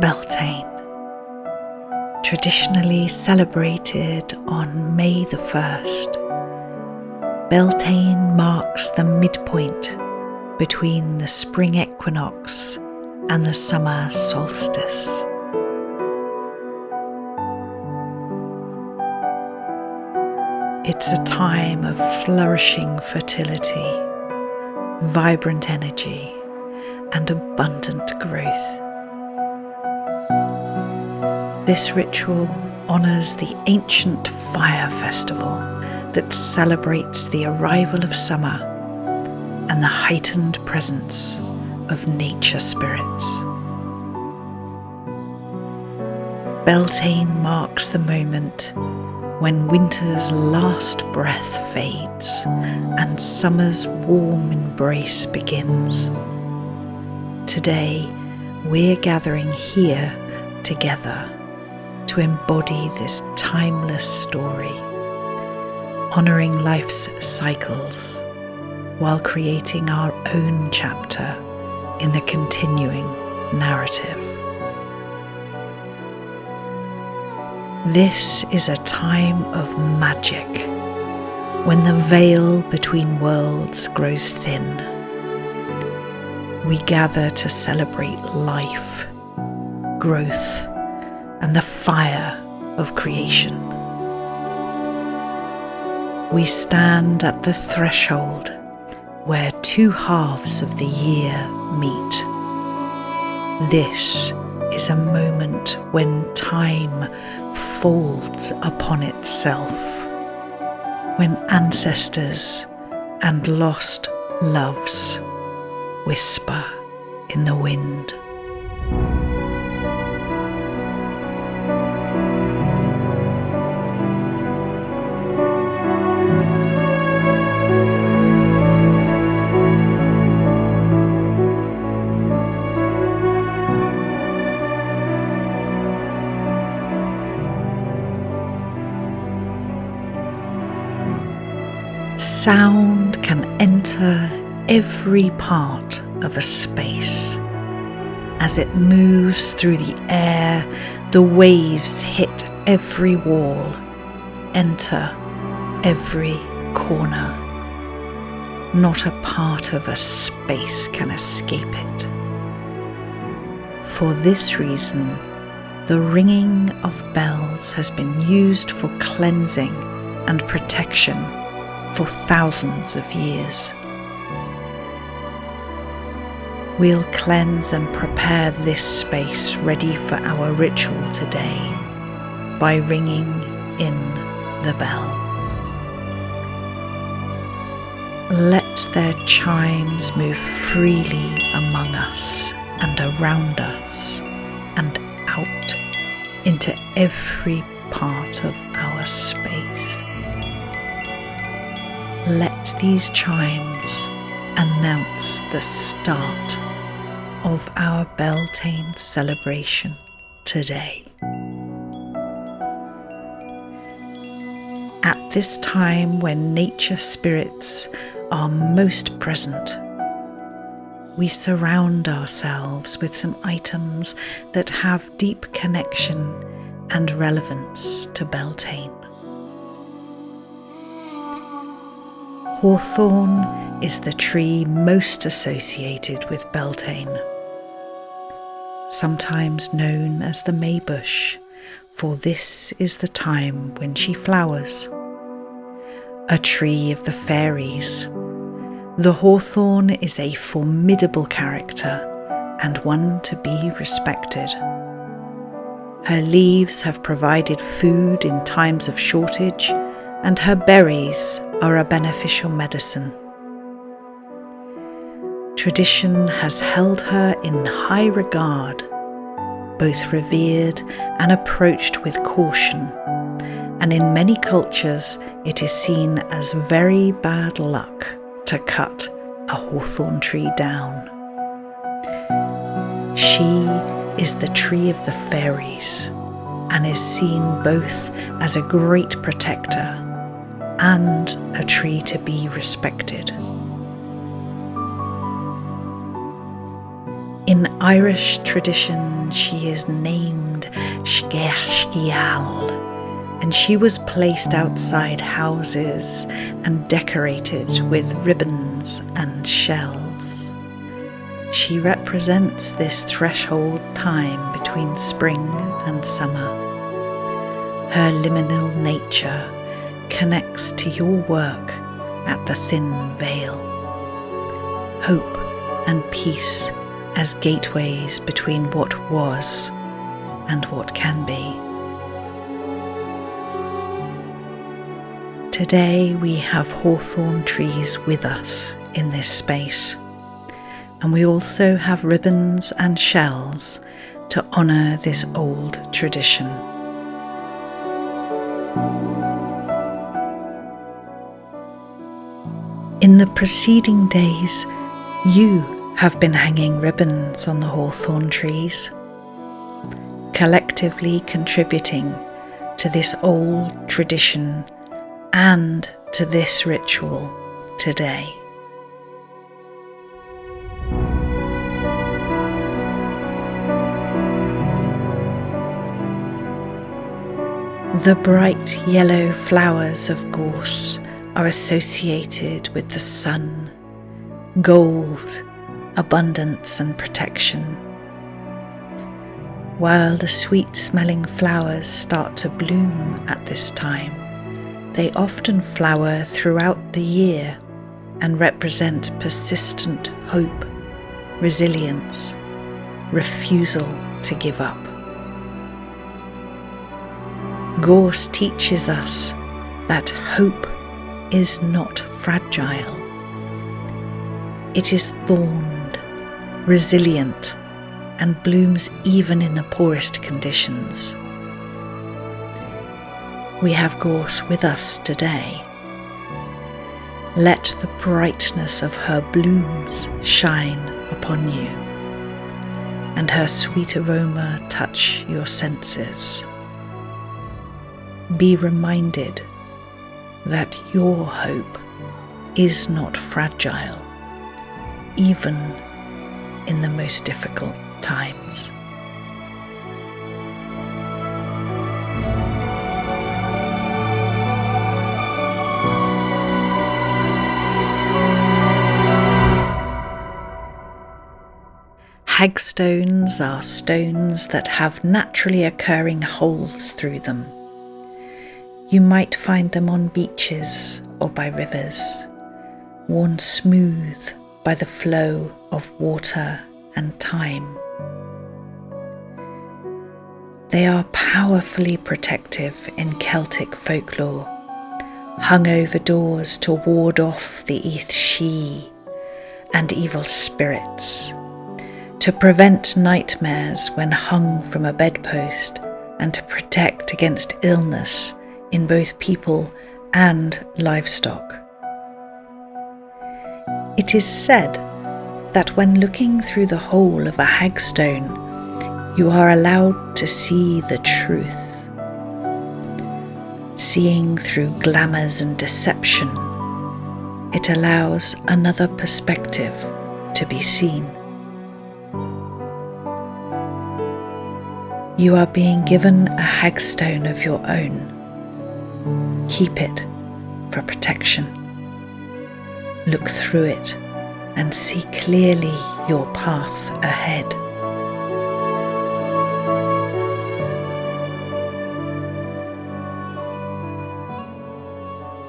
Beltane, traditionally celebrated on May the 1st. Beltane marks the midpoint between the spring equinox and the summer solstice. It's a time of flourishing fertility, vibrant energy, and abundant growth. This ritual honours the ancient fire festival that celebrates the arrival of summer and the heightened presence of nature spirits. Beltane marks the moment when winter's last breath fades and summer's warm embrace begins. Today, we're gathering here together to embody this timeless story, honouring life's cycles while creating our own chapter in the continuing narrative. This is a time of magic, when the veil between worlds grows thin. We gather to celebrate life, growth, and the fire of creation. We stand at the threshold where two halves of the year meet. This is a moment when time folds upon itself, when ancestors and lost loves whisper in the wind. Sound can enter every part of a space. As it moves through the air, the waves hit every wall, enter every corner. Not a part of a space can escape it. For this reason, the ringing of bells has been used for cleansing and protection for thousands of years. We'll cleanse and prepare this space ready for our ritual today by ringing in the bells. Let their chimes move freely among us and around us and out into every part of our space. Let these chimes announce the start of our Beltane celebration today. At this time when nature spirits are most present, we surround ourselves with some items that have deep connection and relevance to Beltane. Hawthorn is the tree most associated with Beltane, sometimes known as the Maybush, for this is the time when she flowers. A tree of the fairies, the hawthorn is a formidable character and one to be respected. Her leaves have provided food in times of shortage, and her berries are a beneficial medicine. Tradition has held her in high regard, both revered and approached with caution, and in many cultures it is seen as very bad luck to cut a hawthorn tree down. She is the tree of the fairies and is seen both as a great protector and a tree to be respected. In Irish tradition, she is named Sgeal, and she was placed outside houses and decorated with ribbons and shells. She represents this threshold time between spring and summer. Her liminal nature connects to your work at the thin veil. Hope and peace as gateways between what was and what can be. Today we have hawthorn trees with us in this space, and we also have ribbons and shells to honour this old tradition. In the preceding days, you have been hanging ribbons on the hawthorn trees, collectively contributing to this old tradition and to this ritual today. The bright yellow flowers of gorse are associated with the sun, gold, abundance and protection. While the sweet-smelling flowers start to bloom at this time, they often flower throughout the year and represent persistent hope, resilience, refusal to give up. Gorse teaches us that hope is not fragile. It is thorned, resilient, and blooms even in the poorest conditions. We have gorse with us today. Let the brightness of her blooms shine upon you, and her sweet aroma touch your senses. Be reminded that your hope is not fragile, even in the most difficult times. Hag stones are stones that have naturally occurring holes through them. You might find them on beaches or by rivers, worn smooth by the flow of water and time. They are powerfully protective in Celtic folklore, hung over doors to ward off the Eath She and evil spirits, to prevent nightmares when hung from a bedpost, and to protect against illness in both people and livestock. It is said that when looking through the hole of a hagstone, you are allowed to see the truth. Seeing through glamours and deception, it allows another perspective to be seen. You are being given a hagstone of your own. Keep it for protection. Look through it and see clearly your path ahead.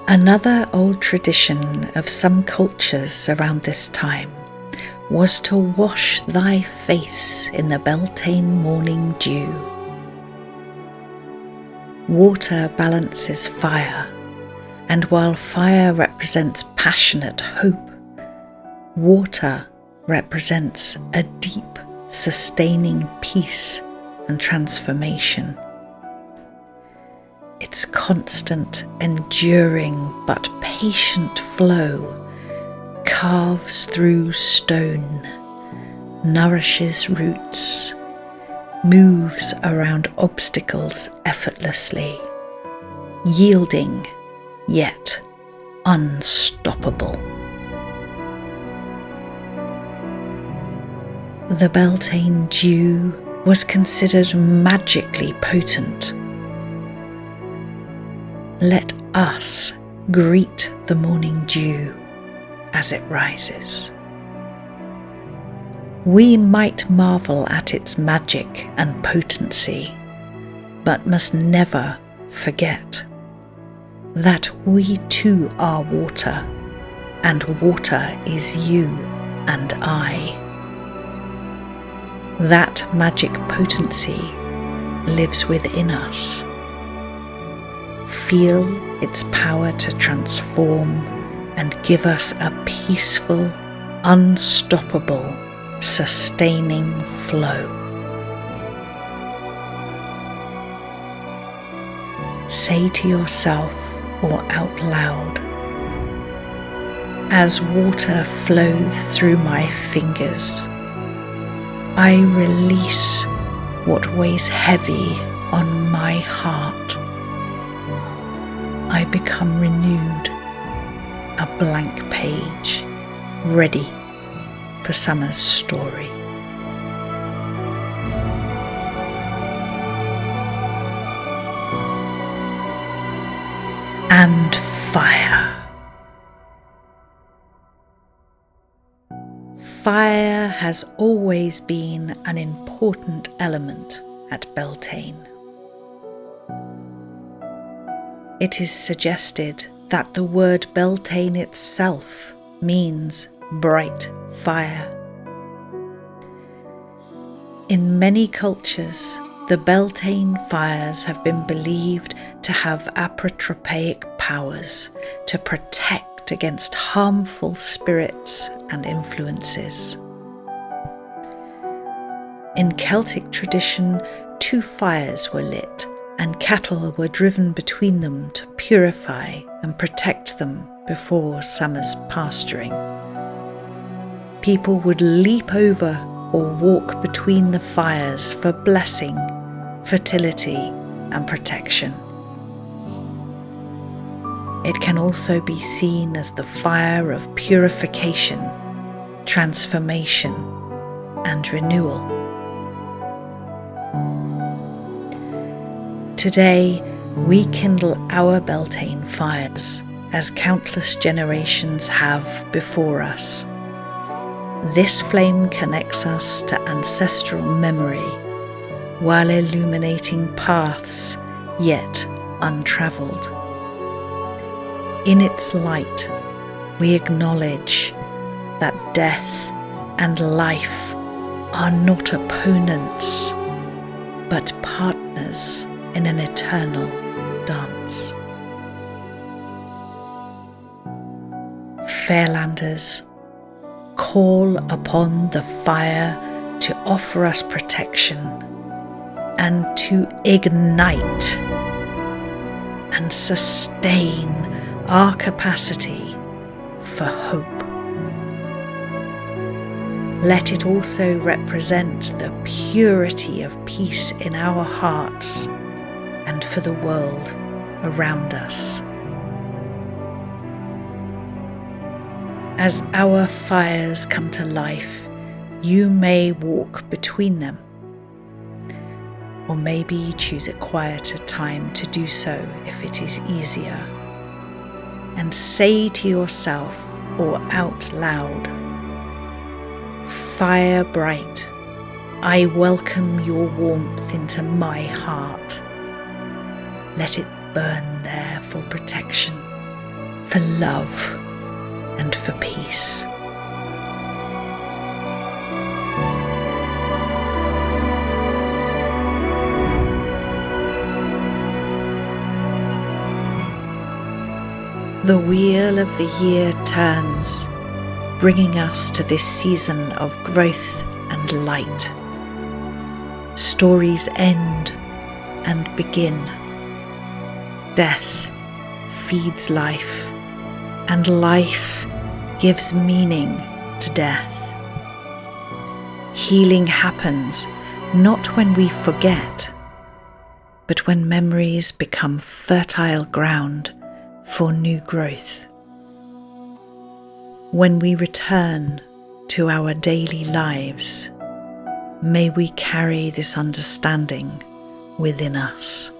Another old tradition of some cultures around this time was to wash thy face in the Beltane morning dew. Water balances fire, and while fire represents passionate hope, water represents a deep, sustaining peace and transformation. Its constant, enduring but patient flow carves through stone, nourishes roots, moves around obstacles effortlessly, yielding yet unstoppable. The Beltane dew was considered magically potent. Let us greet the morning dew as it rises. We might marvel at its magic and potency, but must never forget that we too are water, and water is you and I. That magic potency lives within us. Feel its power to transform and give us a peaceful, unstoppable, sustaining flow. Say to yourself or out loud, as water flows through my fingers, I release what weighs heavy on my heart. I become renewed, a blank page, ready for summer's story. And fire. Fire has always been an important element at Beltane. It is suggested that the word Beltane itself means bright fire. In many cultures, the Beltane Fires have been believed to have apotropaic powers to protect against harmful spirits and influences. In Celtic tradition, 2 fires were lit and cattle were driven between them to purify and protect them before summer's pasturing. People would leap over or walk between the fires for blessing, fertility, and protection. It can also be seen as the fire of purification, transformation, and renewal. Today, we kindle our Beltane fires as countless generations have before us. This flame connects us to ancestral memory while illuminating paths yet untravelled. In its light, we acknowledge that death and life are not opponents, but partners in an eternal dance. Fairlanders, call upon the fire to offer us protection and to ignite and sustain our capacity for hope. Let it also represent the purity of peace in our hearts and for the world around us. As our fires come to life, you may walk between them, or maybe choose a quieter time to do so if it is easier, and say to yourself or out loud, "Fire bright, I welcome your warmth into my heart. Let it burn there for protection, for love, and for peace." The wheel of the year turns, bringing us to this season of growth and light. Stories end and begin. Death feeds life, and life gives meaning to death. Healing happens not when we forget, but when memories become fertile ground for new growth. When we return to our daily lives may we carry this understanding within us.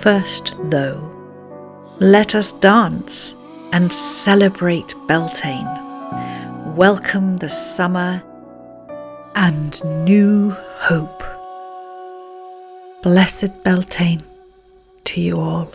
First, though, let us dance and celebrate Beltane, welcome the summer and new hope. Blessed Beltane to you all.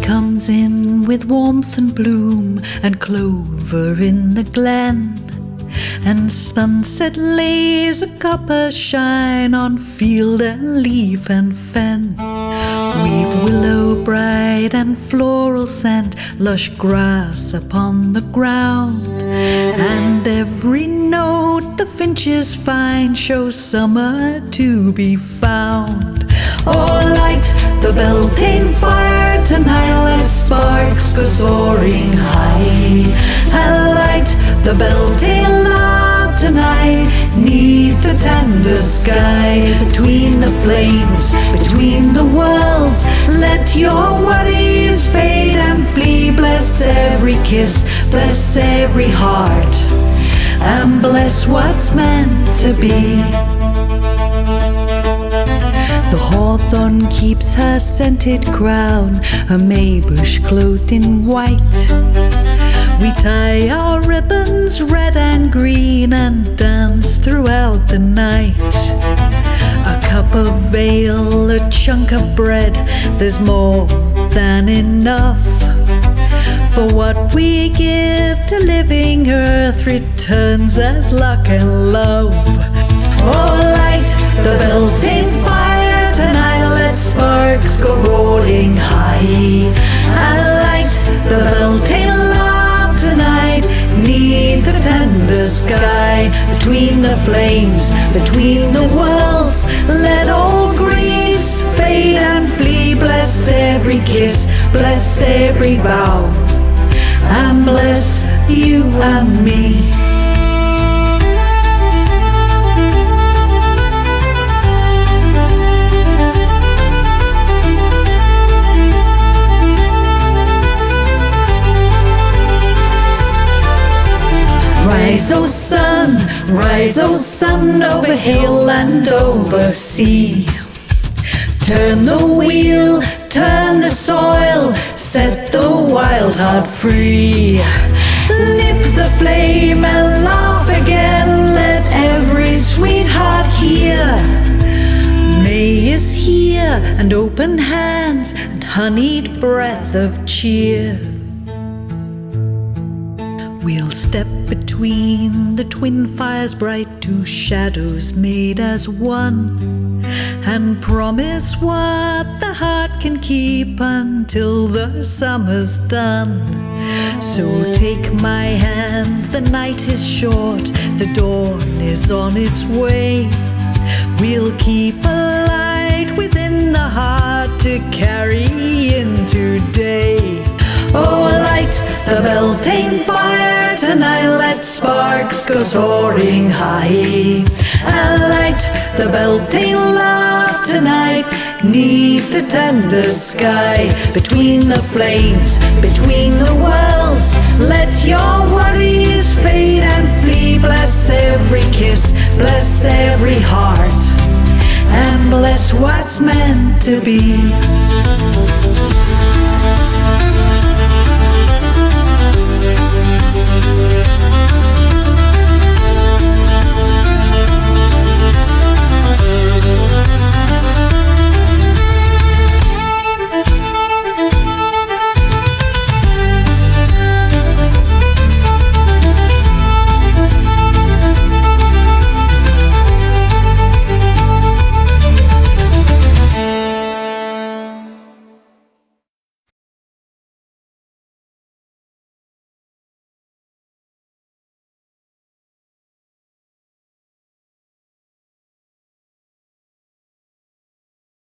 Comes in with warmth and bloom, and clover in the glen, and sunset lays a copper shine on field and leaf and fen. Weave willow bright and floral scent, lush grass upon the ground, and every note the finches find shows summer to be found. Oh, light the Beltane fire tonight, let sparks go soaring high. And light the Beltane love tonight, neath the tender sky. Between the flames, between the worlds, let your worries fade and flee. Bless every kiss, bless every heart, and bless what's meant to be. The hawthorn keeps her scented crown, her maybush clothed in white. We tie our ribbons red and green and dance throughout the night. A cup of ale, a chunk of bread, there's more than enough. For what we give to living earth returns as luck and love. Oh, light the Beltane fire tonight, let sparks go rolling high. And light the Beltane love tonight, neath the tender sky. Between the flames, between the worlds, let all griefs fade and flee. Bless every kiss, bless every vow, and bless you and me. Rise, O sun, over hill and over sea. Turn the wheel, turn the soil, set the wild heart free. Lip the flame and laugh again, let every sweetheart hear. May is here, and open hands, and honeyed breath of cheer. We'll step between the twin fires bright, two shadows made as one, and promise what the heart can keep until the summer's done. So take my hand, the night is short, the dawn is on its way. We'll keep a light within the heart to carry into day. Oh, light the Beltane fire tonight, let sparks go soaring high. And light the Beltane love tonight, neath the tender sky. Between the flames, between the worlds, let your worries fade and flee. Bless every kiss, bless every heart, and bless what's meant to be.